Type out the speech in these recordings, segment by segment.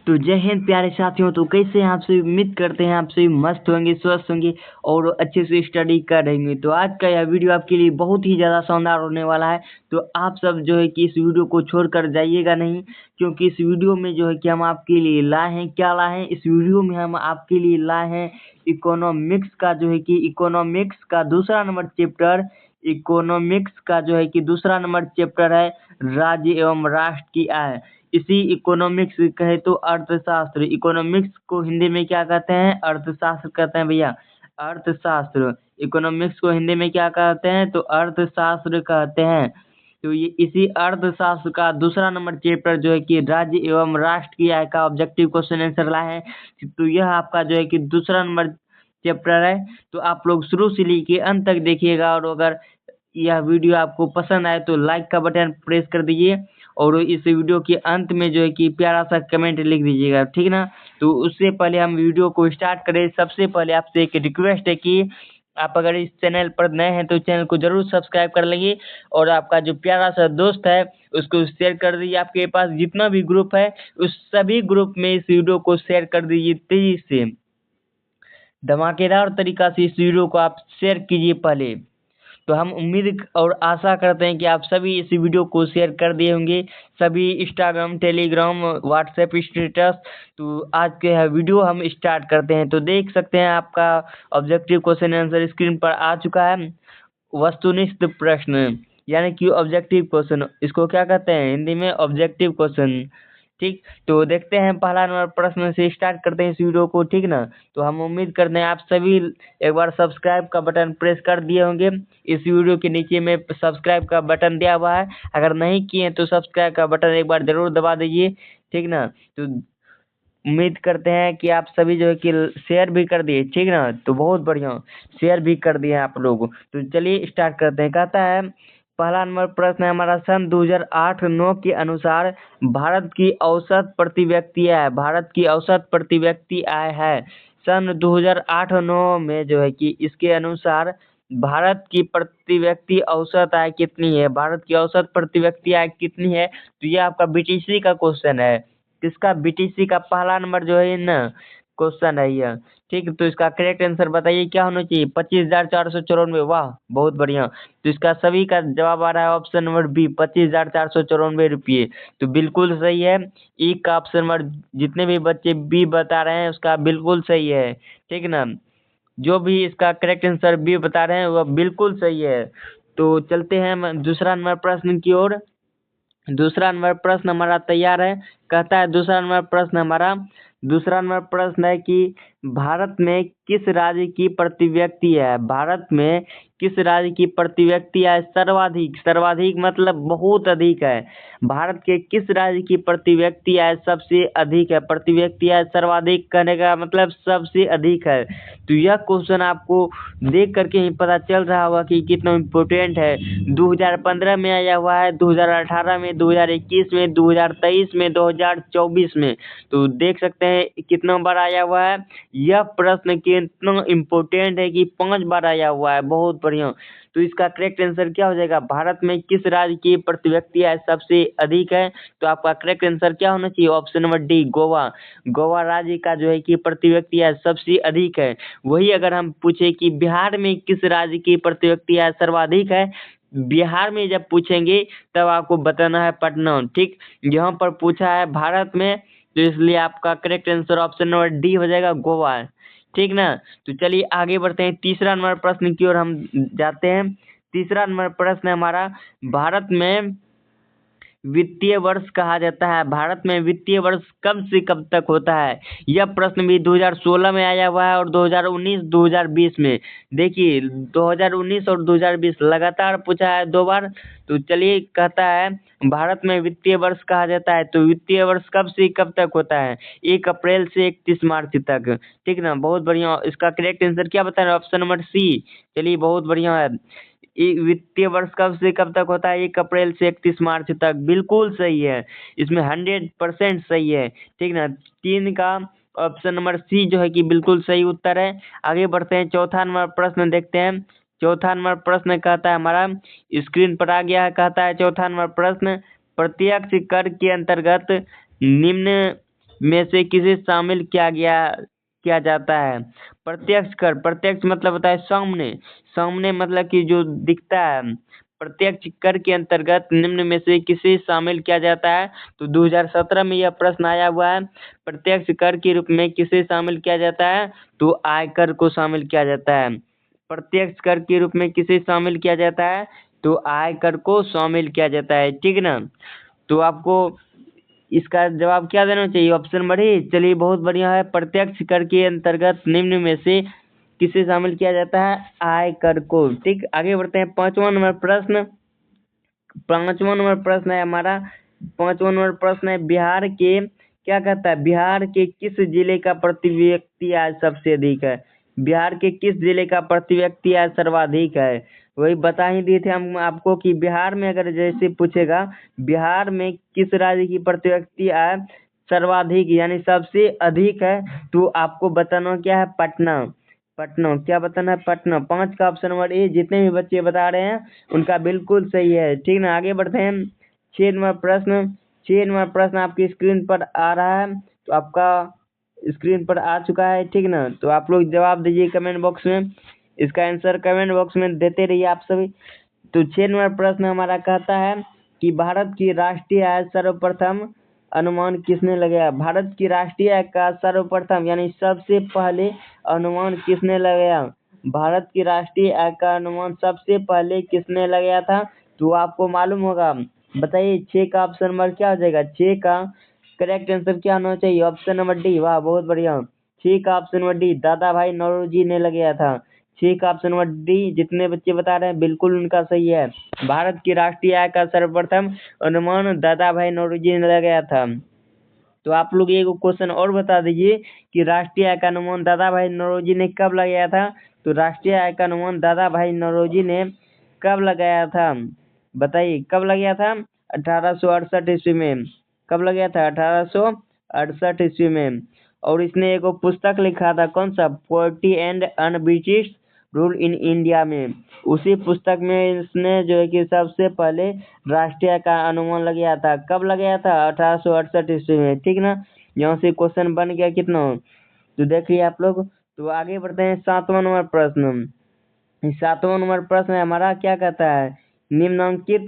तो जय हिंद प्यारे साथियों। तो कैसे हैं आप सभी? उम्मीद करते हैं आप सभी मस्त होंगे, स्वस्थ होंगे और अच्छे से स्टडी कर रहेंगे। तो आज का यह वीडियो आपके लिए बहुत ही ज़्यादा शानदार होने वाला है। तो आप सब जो है कि इस वीडियो को छोड़कर जाइएगा नहीं, क्योंकि इस वीडियो में जो है कि हम आपके लिए लाए हैं। क्या लाए हैं? इस वीडियो में हम आपके लिए लाए हैं इकोनॉमिक्स का जो है कि इकोनॉमिक्स का दूसरा नंबर चैप्टर। इकोनॉमिक्स का जो है कि दूसरा नंबर चैप्टर है राज्य एवं राष्ट्र की आय। इसी इकोनॉमिक्स कहे तो अर्थशास्त्र। इकोनॉमिक्स को हिंदी में क्या कहते हैं? अर्थशास्त्र कहते हैं भैया, अर्थशास्त्र। इकोनॉमिक्स को हिंदी में क्या कहते हैं? तो अर्थशास्त्र कहते हैं। तो ये इसी अर्थशास्त्र का दूसरा नंबर चैप्टर जो है कि राज्य एवं राष्ट्र की आय का ऑब्जेक्टिव क्वेश्चन आंसर लाए हैं। तो यह आपका जो है कि दूसरा नंबर चैप्टर है। तो आप लोग शुरू से लेके अंत तक देखिएगा, और अगर यह वीडियो आपको पसंद आए तो लाइक का बटन प्रेस कर दीजिए, और इस वीडियो के अंत में जो है कि प्यारा सा कमेंट लिख दीजिएगा, ठीक ना। तो उससे पहले हम वीडियो को स्टार्ट करें, सबसे पहले आपसे एक रिक्वेस्ट है कि आप अगर इस चैनल पर नए हैं तो चैनल को जरूर सब्सक्राइब कर लीजिए, और आपका जो प्यारा सा दोस्त है उसको शेयर कर दीजिए। आपके पास जितना भी ग्रुप है उस सभी ग्रुप में इस वीडियो को शेयर कर दीजिए तेजी से, धमाकेदार तरीका से इस वीडियो को आप शेयर कीजिए पहले। तो हम उम्मीद और आशा करते हैं कि आप सभी इस वीडियो को शेयर कर दिए होंगे, सभी इंस्टाग्राम, टेलीग्राम, व्हाट्सएप स्टेटस। तो आज के यह वीडियो हम स्टार्ट करते हैं। तो देख सकते हैं आपका ऑब्जेक्टिव क्वेश्चन आंसर स्क्रीन पर आ चुका है। वस्तुनिष्ठ प्रश्न यानी कि ऑब्जेक्टिव क्वेश्चन, इसको क्या कहते हैं हिंदी में? Objective question. ठीक, तो देखते हैं पहला नंबर प्रश्न से स्टार्ट करते हैं इस वीडियो को, ठीक ना। तो हम उम्मीद करते हैं आप सभी एक बार सब्सक्राइब का बटन प्रेस कर दिए होंगे। इस वीडियो के नीचे में सब्सक्राइब का बटन दिया हुआ है, अगर नहीं किए तो सब्सक्राइब का बटन एक बार जरूर दबा दीजिए, ठीक ना। तो उम्मीद करते हैं कि आप सभी जो है कि शेयर भी कर दिए, ठीक ना। तो बहुत बढ़िया, शेयर भी कर दिए आप लोग। तो चलिए स्टार्ट करते हैं। कहता है पहला नंबर प्रश्न है हमारा, सन 2008-9 के अनुसार भारत की औसत प्रति व्यक्ति आय, भारत की औसत प्रति व्यक्ति आय है सन 2008-9 में जो है कि इसके अनुसार भारत की प्रति व्यक्ति औसत आय कितनी है? भारत की औसत प्रति व्यक्ति आय कितनी है? तो ये आपका बीटीसी का क्वेश्चन है। इसका बीटीसी का पहला नंबर जो है ना क्वेश्चन है यह, ठीक। तो इसका करेक्ट आंसर बताइए क्या होना चाहिए? 25,494। वाह, बहुत बढ़िया। तो इसका सभी का जवाब आ रहा है ऑप्शन नंबर बी, 25,494 रुपये। तो बिल्कुल सही है। ई का ऑप्शन नंबर, जितने भी बच्चे बी बता रहे हैं उसका बिल्कुल सही है, ठीक ना। जो भी इसका करेक्ट आंसर बी बता रहे हैं वह बिल्कुल सही है। तो चलते हैं हम दूसरा नंबर प्रश्न की ओर। दूसरा नंबर प्रश्न हमारा तैयार है। कहता है दूसरा नंबर प्रश्न है कि भारत में किस राज्य की प्रति व्यक्ति है? भारत में किस राज्य की प्रति व्यक्ति है सर्वाधिक? सर्वाधिक मतलब बहुत अधिक है। भारत के किस राज्य की प्रति व्यक्ति आय सबसे अधिक है? प्रति व्यक्ति आय सर्वाधिक कहने का मतलब सबसे अधिक है। तो यह क्वेश्चन आपको देख करके ही पता चल रहा होगा कि कितना इम्पोर्टेंट है। 2015 में आया हुआ है, 2018 में, 2021 में, 2023 में, 2024 में। तो देख सकते हैं कितना बार आया हुआ है। यह प्रश्न कितना इम्पोर्टेंट है कि 5 बार आया हुआ है। बहुत बढ़िया। तो इसका करेक्ट आंसर क्या हो जाएगा? भारत में किस राज्य की प्रति व्यक्ति आय सबसे अधिक है? तो आपका करेक्ट आंसर क्या होना चाहिए? Option number D, Goa. Goa राज्य का जो है कि प्रति व्यक्ति आय सबसे अधिक है। वही अगर हम पूछे कि बिहार में किस राज्य की प्रति व्यक्ति आय सर्वाधिक है, बिहार में जब पूछेंगे तब आपको बताना है पटना, ठीक। यहाँ पर पूछा है भारत में, तो इसलिए आपका correct answer option number D हो जाएगा, गोवा, ठीक ना। तो चलिए आगे बढ़ते हैं, तीसरा नंबर प्रश्न की ओर हम जाते हैं। तीसरा नंबर प्रश्न है हमारा, भारत में वित्तीय वर्ष कहा जाता है। भारत में वित्तीय वर्ष कब से कब तक होता है? यह प्रश्न भी 2016 में आया हुआ है और 2019, 2020 में। देखिए 2019 और 2020 लगातार पूछा है 2 बार। तो चलिए, कहता है भारत में वित्तीय वर्ष कहा जाता है, तो वित्तीय वर्ष कब से कब तक होता है? 1 अप्रैल से 31 मार्च तक, ठीक ना। बहुत बढ़िया। इसका करेक्ट आंसर क्या बता रहे हैं? Option number C. चलिए बहुत बढ़िया है। वित्तीय वर्ष कब से कब तक होता है? 1 अप्रैल से 31 मार्च तक। बिल्कुल सही है, इसमें 100% सही है, ठीक ना। 3 का ऑप्शन नंबर सी जो है कि बिल्कुल सही उत्तर है। आगे बढ़ते हैं, चौथा नंबर प्रश्न देखते हैं। चौथा नंबर प्रश्न कहता है हमारा, स्क्रीन पर आ गया है। कहता है चौथा नंबर प्रश्न, प्रत्यक्ष कर के अंतर्गत निम्न में से किसे शामिल किया जाता है? प्रत्यक्ष कर, प्रत्यक्ष मतलब होता है सामने, सामने मतलब कि जो दिखता है। प्रत्यक्ष कर के अंतर्गत निम्न में से किसे शामिल किया जाता है? तो 2017 में यह प्रश्न आया हुआ है। प्रत्यक्ष कर के रूप में किसे शामिल किया जाता है? तो आयकर को शामिल किया जाता है। प्रत्यक्ष कर के रूप में किसे शामिल किया जाता है? तो आयकर को शामिल किया जाता है, ठीक ना। तो आपको इसका जवाब क्या देना चाहिए? ऑप्शन बढ़ी। चलिए बहुत बढ़िया है। प्रत्यक्ष कर के अंतर्गत निम्न में से किसे शामिल किया जाता है? आयकर को। ठीक, आगे बढ़ते हैं। पांचवा नंबर प्रश्न है हमारा। पांचवा नंबर प्रश्न है, बिहार के क्या कहता है? बिहार के किस जिले का प्रति व्यक्ति आय सबसे अधिक है? बिहार के किस जिले का प्रति व्यक्ति आय सर्वाधिक है? वही बता ही दिए थे हम आपको कि बिहार में अगर जैसे पूछेगा बिहार में किस राज्य की प्रति व्यक्ति आय सर्वाधिक यानी सबसे अधिक है, तो आपको बताना क्या है? पटना। पटना क्या बताना है? पटना। 5 का ऑप्शन नंबर ए। जितने भी बच्चे बता रहे हैं उनका बिल्कुल सही है, ठीक ना। आगे बढ़ते हैं। 6 नंबर प्रश्न आपकी स्क्रीन पर आ रहा है, तो आपका स्क्रीन पर आ चुका है, ठीक ना। तो आप लोग जवाब दीजिए कमेंट बॉक्स में, इसका आंसर कमेंट बॉक्स में देते रहिए आप सभी। तो 6 नंबर प्रश्न हमारा कहता है कि भारत की राष्ट्रीय आय सर्वप्रथम अनुमान किसने लगाया? भारत की राष्ट्रीय आय का सर्वप्रथम यानी सबसे पहले अनुमान किसने लगाया? भारत की राष्ट्रीय आय का अनुमान सबसे पहले किसने लगाया था? तो आपको मालूम होगा। बताइए 6 का ऑप्शन नंबर क्या हो जाएगा? 6 का करेक्ट आंसर क्या होना चाहिए? Option number D. वाह बहुत बढ़िया। 6 का ऑप्शन नंबर डी दादा भाई नौरोजी ने लगाया था। 6 का ऑप्शन नंबर डी जितने बच्चे बता रहे हैं बिल्कुल उनका सही है। भारत की राष्ट्रीय आय का सर्वप्रथम अनुमान दादा भाई नौरोजी ने लगाया था। तो आप लोग एक क्वेश्चन और बता दीजिए कि राष्ट्रीय आय का अनुमान दादा भाई नौरोजी ने कब लगाया था? तो राष्ट्रीय आय का अनुमान दादा भाई नौरोजी ने कब लगाया था? बताइए कब लगाया था? 1868 ईस्वी में। कब लगाया था? 1868 ईस्वी में। और इसने एक पुस्तक लिखा था, कौन सा? Poverty and un-British rule in India में। उसी पुस्तक में इसने जो है कि सबसे पहले राष्ट्रीय का अनुमान लगाया था। कब लगाया था? 1868 ईस्वी में, ठीक ना। यहाँ से क्वेश्चन बन गया कितना, तो देखिए आप लोग। तो आगे बढ़ते हैं। 7वां नंबर प्रश्न। 7वां नंबर प्रश्न है हमारा, क्या कहता है? निम्नांकित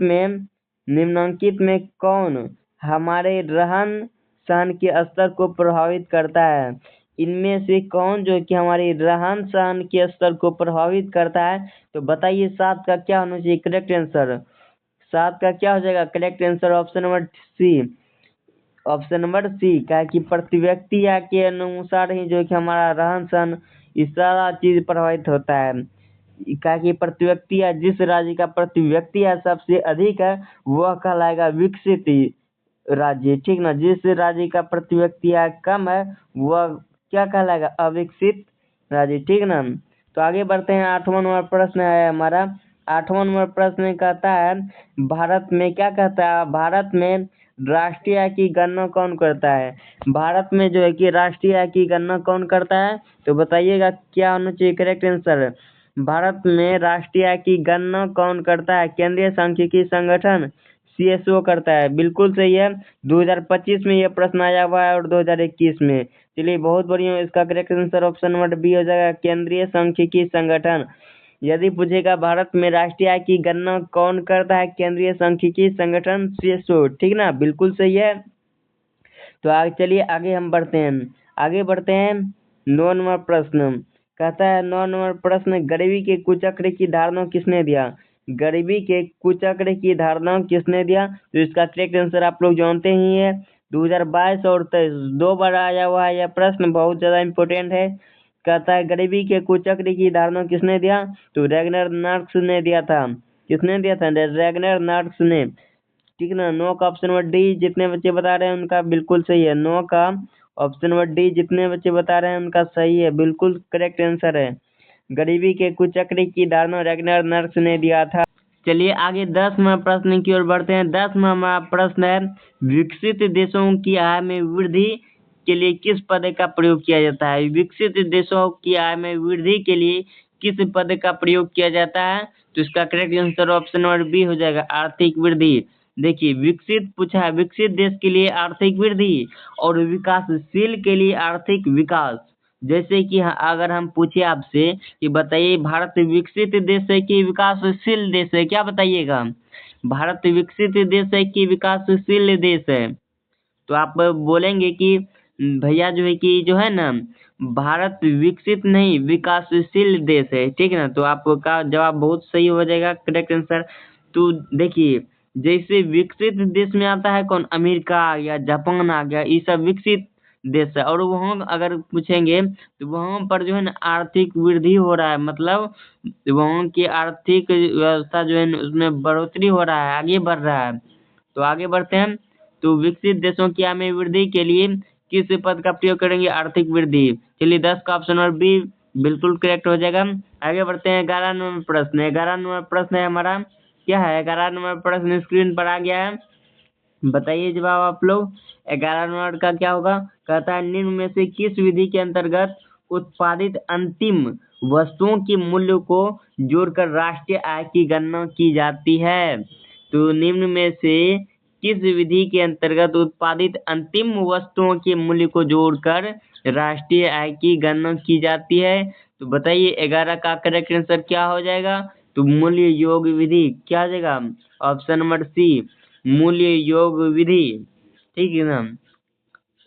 में कौन हमारे रहन सहन के स्तर को प्रभावित करता है? इनमें से कौन जो कि हमारे रहन सहन के स्तर को प्रभावित करता है? तो बताइए 7 का क्या होना चाहिए करेक्ट आंसर? 7 का क्या हो जाएगा correct answer? Option number C. Option number C क्या कि प्रति व्यक्ति या के अनुसार ही जो कि हमारा रहन सहन इस सारा चीज प्रभावित होता है। क्या कि प्रति व्यक्ति या जिस राज्य का प्रति व्यक्ति या सबसे अधिक है वह कहलाएगा विकसित राज्य, ठीक ना। जिस राज्य का प्रति व्यक्ति आय कम है वह क्या कहलाएगा? अविकसित राज्य, ठीक ना। तो आगे बढ़ते हैं। 8वां नंबर प्रश्न है हमारा। 8वां नंबर प्रश्न कहता है भारत में क्या कहता है? भारत में राष्ट्रीय आय की गणना कौन करता है? भारत में जो है कि राष्ट्रीय आय की गणना कौन करता है? तो बताइएगा क्या होना चाहिए करेक्ट आंसर? भारत में राष्ट्रीय आय की गणना कौन करता है? केंद्रीय सांख्यिकी संगठन सीएसओ करता है, बिल्कुल सही है। 2025 में यह प्रश्न आया हुआ है और 2021 में। चलिए बहुत बढ़िया। इसका correct answer option number B हो जाएगा, केंद्रीय सांख्यिकी संगठन। यदि पूछेगा भारत में राष्ट्रीय आय की गणना कौन करता है? केंद्रीय सांख्यिकी संगठन सीएसओ, ठीक ना, बिल्कुल सही है। तो आगे चलिए आगे हम बढ़ते हैं। आगे बढ़ते हैं। 9 नंबर प्रश्न कहता है, 9 नंबर प्रश्न, गरीबी के कुचक्र की धारणा किसने दिया? गरीबी के कुचक्र की धारणा किसने दिया? तो इसका करेक्ट आंसर आप लोग जानते ही है। 2022 और 23 2 बार आया हुआ है यह प्रश्न, बहुत ज्यादा इम्पोर्टेंट है। कहता है गरीबी के कुचक्र की धारणा किसने दिया? तो रैगनर मार्क्स ने दिया था। किसने दिया था? रैगनर मार्क्स ने, ठीक ना। 9 का ऑप्शन नंबर डी जितने बच्चे बता रहे हैं उनका बिल्कुल सही है। 9 का ऑप्शन नंबर डी जितने बच्चे बता रहे हैं उनका सही है, बिल्कुल करेक्ट आंसर है। गरीबी के कुचक्र की धारणा रैगनर मार्क्स ने दिया था। चलिए आगे 10वां प्रश्न की ओर बढ़ते हैं। 10वां प्रश्न है, विकसित देशों की आय में वृद्धि के लिए किस पद का प्रयोग किया जाता है? विकसित देशों की आय में वृद्धि के लिए किस पद का प्रयोग किया जाता है? तो इसका correct answer option number B हो जाएगा, आर्थिक वृद्धि। देखिए विकसित पूछा है, विकसित देश के लिए आर्थिक वृद्धि और विकासशील के लिए आर्थिक विकास। जैसे कि अगर हम पूछे आपसे कि बताइए भारत विकसित देश है कि विकासशील देश है, क्या बताइएगा? भारत विकसित देश है कि विकासशील देश है? तो आप बोलेंगे कि भैया जो है कि जो है ना भारत विकसित नहीं विकासशील देश है, ठीक है ना? तो आपका जवाब बहुत सही हो जाएगा, करेक्ट आंसर। तो देखिए जैसे विकसित देश में आता है कौन, अमेरिका आ गया, जापान आ गया, ये सब विकसित देश है। और वहाँ अगर पूछेंगे तो वहाँ पर जो है ना आर्थिक वृद्धि हो रहा है, मतलब वहाँ की आर्थिक व्यवस्था जो है ना उसमें बढ़ोतरी हो रहा है, आगे बढ़ रहा है। तो आगे बढ़ते हैं। तो विकसित देशों की आय में वृद्धि के लिए किस पद का प्रयोग करेंगे? आर्थिक वृद्धि। चलिए 10 का ऑप्शन और बी बिल्कुल करेक्ट हो जाएगा। आगे बढ़ते हैं 11 नंबर प्रश्न। 11 नंबर प्रश्न है हमारा, क्या है 11 नंबर प्रश्न? स्क्रीन पर आ गया है, बताइए जवाब आप लोग। 11 नंबर का क्या होगा? कहता है निम्न में से किस विधि के अंतर्गत उत्पादित अंतिम वस्तुओं के मूल्य को जोड़कर राष्ट्रीय आय की गणना की जाती है? तो निम्न में से किस विधि के अंतर्गत उत्पादित अंतिम वस्तुओं के मूल्य को जोड़कर राष्ट्रीय आय की गणना की जाती है? तो बताइए 11 का करेक्ट आंसर क्या हो जाएगा? तो मूल्य योग विधि। क्या हो जाएगा? ऑप्शन नंबर सी, मूल्य योग विधि, ठीक है ना?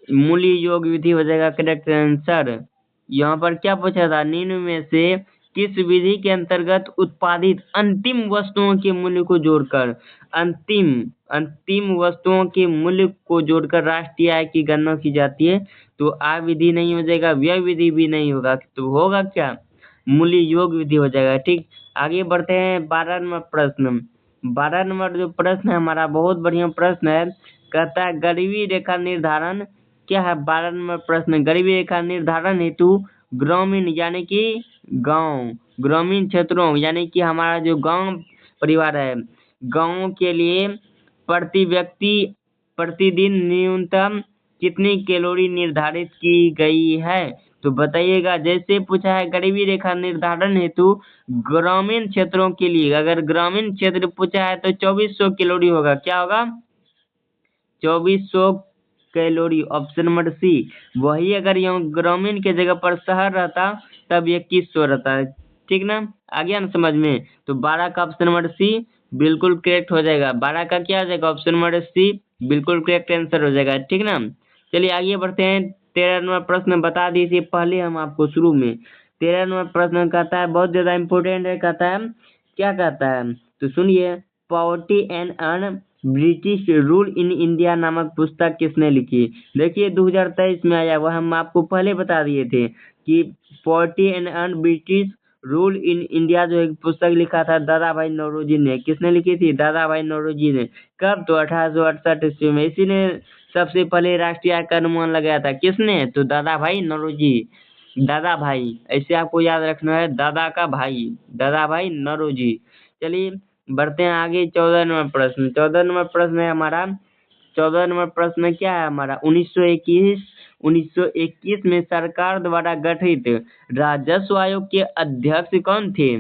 मूल्य योग विधि हो जाएगा करेक्ट आंसर। यहाँ पर क्या पूछा था? निम्न में से किस विधि के अंतर्गत उत्पादित अंतिम वस्तुओं के मूल्य को जोड़कर अंतिम अंतिम वस्तुओं के मूल्य को जोड़कर राष्ट्रीय आय की गणना की जाती है? तो आ विधि नहीं हो जाएगा, व्यय विधि भी नहीं होगा, तो होगा क्या? मूल्य योग विधि हो जाएगा, ठीक। आगे बढ़ते हैं 12 नंबर प्रश्न। 12 नंबर जो प्रश्न है हमारा बहुत बढ़िया प्रश्न है। कहता है गरीबी रेखा निर्धारण, क्या है 12 नंबर प्रश्न? गरीबी रेखा निर्धारण हेतु ग्रामीण यानी कि गांव, ग्रामीण क्षेत्रों यानी कि हमारा जो गांव परिवार है, गांवों के लिए प्रति व्यक्ति प्रतिदिन न्यूनतम कितनी कैलोरी निर्धारित की गई है? तो बताइएगा। जैसे पूछा है गरीबी रेखा निर्धारण हेतु ग्रामीण क्षेत्रों के लिए, अगर ग्रामीण क्षेत्र पूछा है तो 2400 कैलोरी होगा। क्या होगा? 2400 कैलोरी, ऑप्शन नंबर सी। वही अगर यहाँ ग्रामीण के जगह पर शहर रहता तब 2100 रहता है, ठीक ना? आ गया ना समझ में? तो 12 का ऑप्शन नंबर सी बिल्कुल करेक्ट हो जाएगा। 12 का क्या हो जाएगा? ऑप्शन नंबर सी बिल्कुल करेक्ट आंसर हो जाएगा, ठीक ना? चलिए आगे बढ़ते हैं। 13 नंबर प्रश्न बता दीजिए पहले हम आपको शुरू में। 13 नंबर प्रश्न कहता है बहुत ज्यादा इंपॉर्टेंट है, कहता है क्या कहता है? तो सुनिए, poverty and earn British rule in India नामक पुस्तक किसने लिखी? देखिए 2023 में आया, वह हम आपको पहले बता दिए थे कि poverty and earn British rule in India जो एक पुस्तक लिखा था दादा भाई नौरोजी ने। किसने लिखी थी? दादा भाई नौरोजी ने। कब? तो 1868 ईस्वी में। इसी ने सबसे पहले राष्ट्रीय आय का अनुमान लगाया था। किसने? तो दादा भाई नौरोजी। दादा भाई ऐसे आपको याद रखना है, दादा का भाई, दादा भाई नौरोजी। चलिए बढ़ते हैं आगे। 14 नंबर प्रश्न। 14 नंबर प्रश्न है हमारा। 14 नंबर प्रश्न क्या है हमारा? 1921 में सरकार द्वारा गठित राजस्व आयोग के अध्यक्ष कौन थे?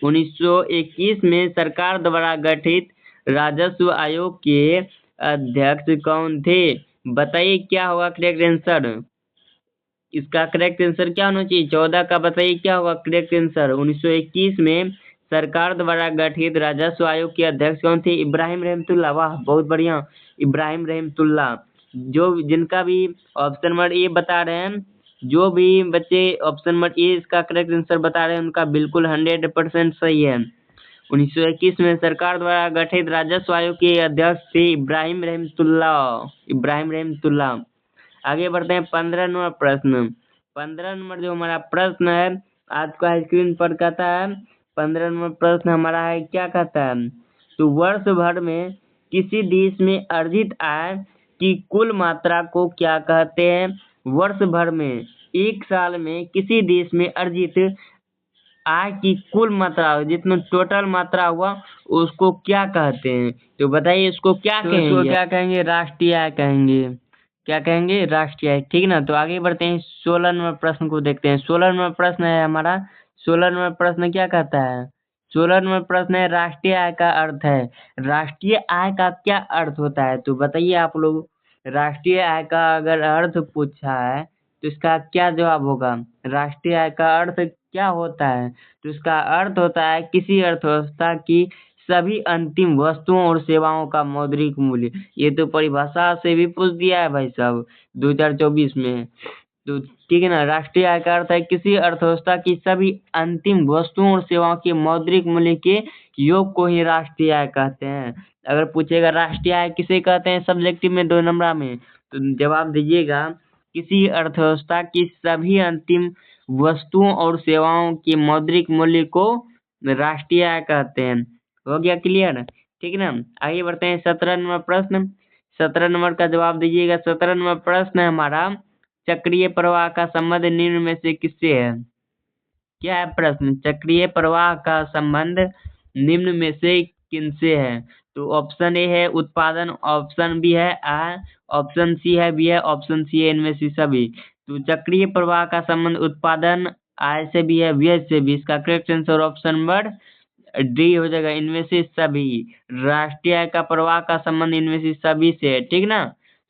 1921 में सरकार द्वारा गठित राजस्व आयोग के अध्यक्ष कौन थे? बताइए क्या होगा करेक्ट आंसर? इसका करेक्ट आंसर क्या होना चाहिए? 14 का बताइए क्या होगा करेक्ट आंसर? 1921 में सरकार द्वारा गठित राजस्व आयोग के अध्यक्ष कौन थे? इब्राहिम रहमतुल्लाह। वाह बहुत बढ़िया, इब्राहिम रहमतुल्लाह। जो जिनका भी ऑप्शन नंबर ए बता रहे हैं, जो भी बच्चे ऑप्शन नंबर ए इसका करेक्ट आंसर बता रहे हैं उनका बिल्कुल 100% सही है। 1921 में सरकार द्वारा गठित राजस्व आयोग के अध्यक्ष थे इब्राहिम रहमतुल्लाह, इब्राहिम रहमतुल्लाह। आगे बढ़ते हैं 15 नंबर प्रश्न। 15 नंबर जो हमारा प्रश्न है आज का स्क्रीन पर कहता है, 15 नंबर प्रश्न हमारा है, क्या कहता है? तो वर्ष भर में किसी देश में अर्जित आय की कुल मात्रा को क्या कहते हैं? वर्ष भर में, एक साल में किसी देश में अर्जित आय की कुल मात्रा, जितना टोटल मात्रा हुआ उसको क्या कहते हैं? तो बताइए इसको क्या कहेंगे? इसको क्या कहेंगे? राष्ट्रीय आय कहेंगे। क्या कहेंगे? राष्ट्रीय आय, ठीक ना? तो आगे बढ़ते हैं 16 नंबर प्रश्न को देखते हैं। 16 नंबर प्रश्न है हमारा। 16 नंबर प्रश्न क्या कहता है? 16 नंबर प्रश्न है, राष्ट्रीय आय का अर्थ है। राष्ट्रीय आय का क्या अर्थ होता है? तो बताइए आप लोग, राष्ट्रीय आय का अगर अर्थ पूछा है तो इसका क्या जवाब होगा? राष्ट्रीय आय का अर्थ क्या होता है? तो इसका अर्थ होता है किसी अर्थव्यवस्था की सभी अंतिम वस्तुओं और सेवाओं का मौद्रिक मूल्य। ये तो परिभाषा से भी पूछ दिया है भाई साहब 2024 में। तो ठीक है ना, राष्ट्रीय आय का अर्थ है किसी अर्थव्यवस्था की सभी अंतिम वस्तुओं और सेवाओं के मौद्रिक मूल्य के योग को ही राष्ट्रीय आय कहते हैं। अगर पूछेगा राष्ट्रीय आय किसे कहते हैं सब्जेक्टिव में 2 नंबर में, तो जवाब दीजिएगा किसी अर्थव्यवस्था की सभी अंतिम वस्तुओं और सेवाओं के मौद्रिक मूल्य को राष्ट्रीय आय कहते हैं। हो गया क्लियर? ठीक है ना, आगे बढ़ते हैं 17 नंबर प्रश्न। 17 नंबर का जवाब दीजिएगा। 17 नंबर प्रश्न है हमारा, चक्रीय प्रवाह का संबंध निम्न में से किससे है? क्या है प्रश्न? चक्रीय प्रवाह का संबंध निम्न में से किनसे है? तो ऑप्शन ए है उत्पादन, ऑप्शन बी है आय, ऑप्शन सी है बी है, ऑप्शन सी है इनमें से सभी। तो चक्रीय प्रवाह का संबंध उत्पादन, आय से भी है, व्यय से भी। इसका correct answer option number D हो जाएगा, इनमें से सभी। राष्ट्रीय आय का प्रवाह का संबंध इनमें से सभी से है, ठीक ना।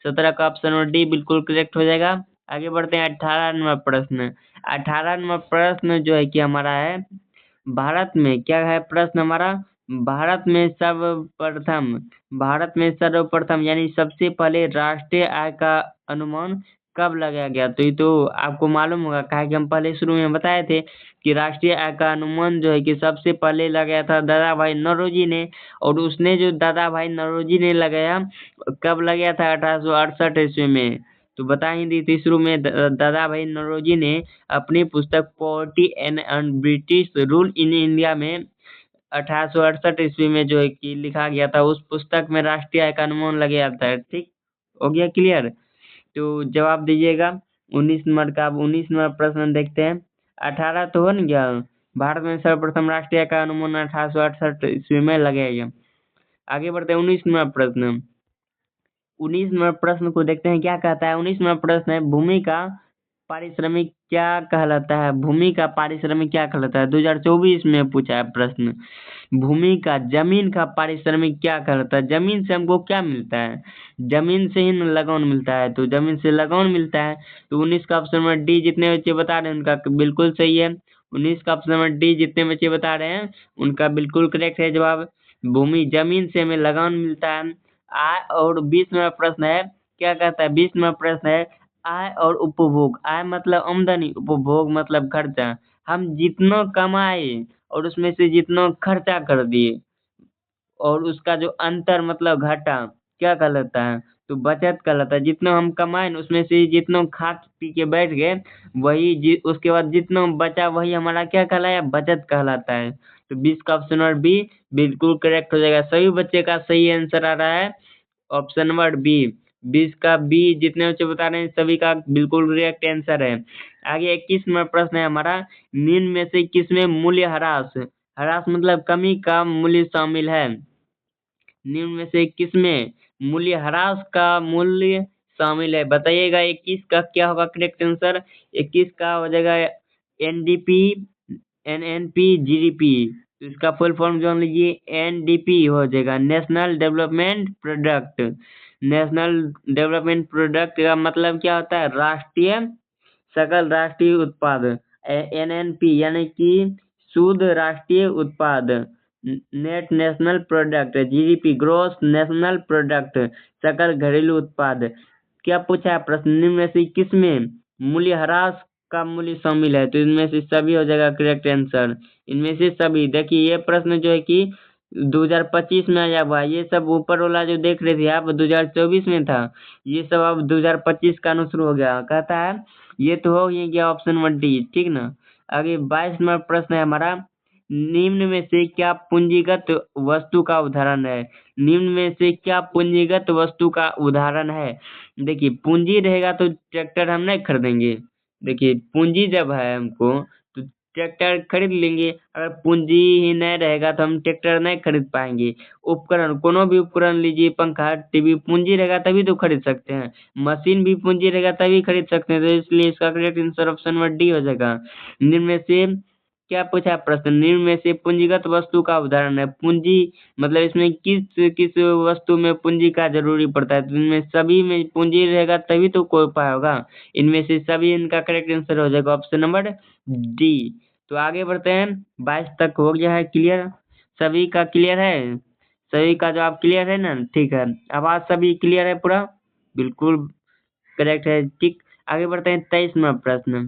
17 का ऑप्शन नंबर डी बिल्कुल करेक्ट हो जाएगा। आगे बढ़ते हैं 18 नंबर प्रश्न। 18 नंबर प्रश्न जो है कि हमारा है, भारत में क्या है प्रश्न हमारा, भारत में सर्वप्रथम यानी सबसे पहले राष्ट्रीय आय का अनुमान कब लगाया गया? तो ये तो आपको मालूम होगा, कहा कि हम पहले शुरू में बताए थे कि राष्ट्रीय आय का अनुमान जो है कि सबसे पहले लगाया था दादा भाई नौरोजी ने। और उसने जो दादा भाई नौरोजी ने लगाया, कब लगाया था? 1868 ईस्वी में। तो बता ही दी थी शुरू में, दादा भाई नौरोजी ने अपनी पुस्तक poverty and British rule in India में 1868 ईस्वी में जो है कि लिखा गया था, उस पुस्तक में राष्ट्रीय आय का अनुमान लगाया था। ठीक हो गया क्लियर? तो जवाब दीजिएगा 19 नंबर का। अब 19 नंबर प्रश्न देखते हैं। 18 तो हो न गया, भारत में सर्वप्रथम राष्ट्रीय आय का अनुमान 1868 ईस्वी में लगाया गया। आगे बढ़ते हैं 19 नंबर प्रश्न। 19 नंबर प्रश्न को देखते हैं क्या कहता है। 19 नंबर प्रश्न है, भूमि का पारिश्रमिक क्या कहलाता है? भूमि का पारिश्रमिक क्या कहलाता है? 2024 में पूछा है प्रश्न। भूमि का, जमीन का पारिश्रमिक क्या कहलाता है? जमीन से हमको क्या मिलता है? जमीन से ही न लगान मिलता है, तो जमीन से लगान मिलता है। तो 19 का ऑप्शन नंबर डी जितने बच्चे बता रहे हैं उनका बिल्कुल सही है। 19 का ऑप्शन नंबर डी जितने बच्चे बता रहे हैं उनका बिल्कुल करेक्ट है जवाब। भूमि, जमीन से हमें लगान मिलता है। आय और 20 नंबर प्रश्न है, क्या कहता है? 20 नंबर प्रश्न है, आय और उपभोग। आय मतलब आमदनी, उपभोग मतलब खर्चा। हम जितना कमाए और उसमें से जितना खर्चा कर दिए और उसका जो अंतर मतलब घाटा, क्या कहलाता है? तो बचत कहलाता है। जितना हम कमाए न उसमें से जितना खा पी के बैठ गए, वही उसके बाद जितना बचा वही हमारा क्या कहलाया? बचत कहलाता है। तो 20 का ऑप्शन नंबर बी बिल्कुल करेक्ट हो जाएगा। सभी बच्चे का सही आंसर आ रहा है ऑप्शन नंबर बी। 20 का बी जितने बच्चे बता रहे हैं सभी का बिल्कुल करेक्ट आंसर है। आगे 21 नंबर प्रश्न है हमारा, निम्न में से किसमें मूल्य ह्रास, ह्रास मतलब कमी का मूल्य शामिल है? निम्न में से किसमें मूल्य ह्रास का मूल्य शामिल है? बताइएगा 21 का क्या होगा करेक्ट आंसर? 21 का हो जाएगा एनडीपी, एनएनपी, जीडीपी। तो इसका फुल फॉर्म जान लीजिए, एनडीपी हो जाएगा, national development product. National development product का मतलब क्या होता है? राष्ट्रीय सकल राष्ट्रीय उत्पाद। एनएनपी यानी कि शुद्ध राष्ट्रीय उत्पाद, net national product. GDP gross national product, सकल घरेलू उत्पाद। क्या पूछा है प्रश्न? निम्न में से किसमें मूल्य ह्रास का मूल्य शामिल है? तो इनमें से सभी हो जाएगा करेक्ट आंसर, इनमें से सभी। देखिए ये प्रश्न जो है कि 2025 में आया हुआ है, ये सब ऊपर वाला जो देख रहे थे आप 2024 में था, ये सब अब 2025 का अनुसार हो गया। कहता है ये तो हो ही गया ऑप्शन नंबर डी, ठीक ना। आगे 22 नंबर प्रश्न है हमारा, निम्न में से क्या पूंजीगत वस्तु का उदाहरण है? निम्न में से क्या पूंजीगत वस्तु का उदाहरण है? देखिए पूंजी रहेगा तो ट्रैक्टर हम नहीं खरीदेंगे। देखिए पूंजी जब है हमको तो ट्रैक्टर खरीद लेंगे। अगर पूंजी ही नहीं रहेगा तो हम ट्रैक्टर नहीं खरीद पाएंगे। उपकरण, कोनो भी उपकरण लीजिए, पंखा, टीवी, पूंजी रहेगा तभी तो खरीद सकते हैं। मशीन भी पूंजी रहेगा तभी खरीद सकते हैं। तो इसलिए इसका correct answer option number D हो जाएगा। निम्न में से क्या पूछा है प्रश्न, निम्न में से पूंजीगत वस्तु का उदाहरण है। पूंजी मतलब इसमें किस किस वस्तु में पूंजी का जरूरी पड़ता है, तो इनमें सभी में पूंजी रहेगा तभी तो कोई उपाय होगा। इनमें से सभी इनका करेक्ट आंसर हो जाएगा ऑप्शन नंबर डी। तो आगे बढ़ते हैं, 22 तक हो गया है क्लियर, सभी का क्लियर है, सभी का जवाब क्लियर है ना, ठीक है। आवाज सभी क्लियर है पूरा, बिल्कुल करेक्ट है, ठीक। आगे बढ़ते हैं 23 नंबर प्रश्न।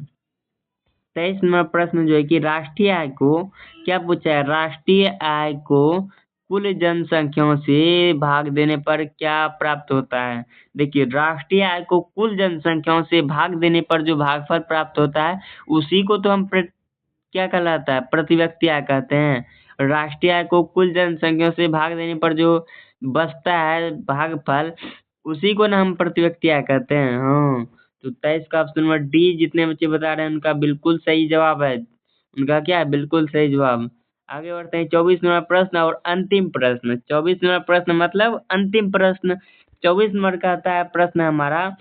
23 नंबर प्रश्न जो है कि राष्ट्रीय आय को, क्या पूछा है, राष्ट्रीय आय को कुल जनसंख्याओं से भाग देने पर क्या प्राप्त होता है। देखिए, राष्ट्रीय आय को कुल जनसंख्याओं से भाग देने पर जो भागफल प्राप्त होता है उसी को तो हम क्या कहलाता है, प्रति व्यक्ति आय कहते हैं। राष्ट्रीय आय को कुल जनसंख्या से भाग देने पर जो बचता है भागफल, उसी को ना हम प्रति व्यक्ति आय कहते हैं। हाँ, तो 23 का ऑप्शन नंबर डी जितने बच्चे बता रहे हैं उनका बिल्कुल सही जवाब है। उनका क्या है, बिल्कुल सही जवाब। आगे बढ़ते हैं 24 नंबर प्रश्न और अंतिम प्रश्न। 24 नंबर प्रश्न मतलब अंतिम प्रश्न। 24 नंबर का आता है प्रश्न हमारा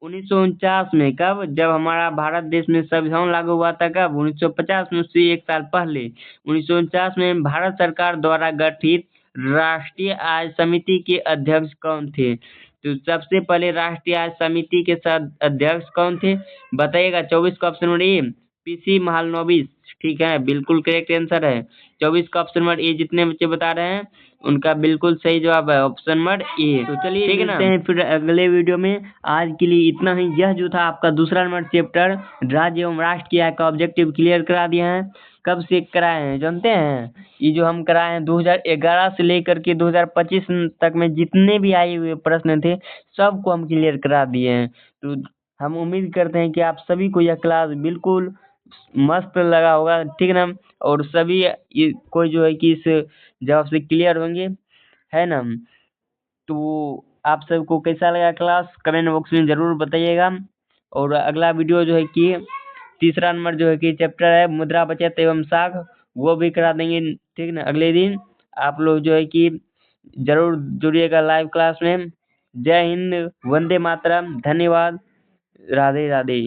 1949 में, कब, जब हमारा भारत देश में संविधान लागू हुआ था, कब, 1950 में, उससे एक साल पहले 1949 में भारत सरकार द्वारा गठित राष्ट्रीय आय समिति के अध्यक्ष कौन थे। तो सबसे पहले राष्ट्रीय आय समिति के साथ अध्यक्ष कौन थे बताइएगा। 24 का option number A PC Mahalanobis, ठीक है, बिल्कुल करेक्ट आंसर है। 24 का ऑप्शन नंबर ए जितने बच्चे बता रहे हैं उनका बिल्कुल सही जवाब है ऑप्शन नंबर ए। तो चलिए ठीक है ना, मिलते हैं फिर अगले वीडियो में। आज के लिए इतना ही। यह जो था आपका दूसरा नंबर चैप्टर राज्य एवं राष्ट्र की आय का ऑब्जेक्टिव क्लियर करा दिया है। कब से कराए हैं जानते हैं, ये जो हम कराए हैं 2011 से लेकर के 2025 तक में जितने भी आए हुए प्रश्न थे सबको हम क्लियर करा दिए हैं। तो हम उम्मीद करते हैं कि आप सभी को यह क्लास बिल्कुल मस्त लगा होगा, ठीक है ना। और सभी कोई जो है कि इस जवाब से क्लियर होंगे, है ना। तो आप सबको कैसा लगा क्लास कमेंट बॉक्स में ज़रूर बताइएगा। और अगला वीडियो जो है कि तीसरा नंबर जो है कि चैप्टर है मुद्रा बचत एवं साख, वो भी करा देंगे, ठीक ना, अगले दिन। आप लोग जो है कि ज़रूर जुड़िएगा लाइव क्लास में। जय हिंद, वंदे मातरम, धन्यवाद, राधे राधे।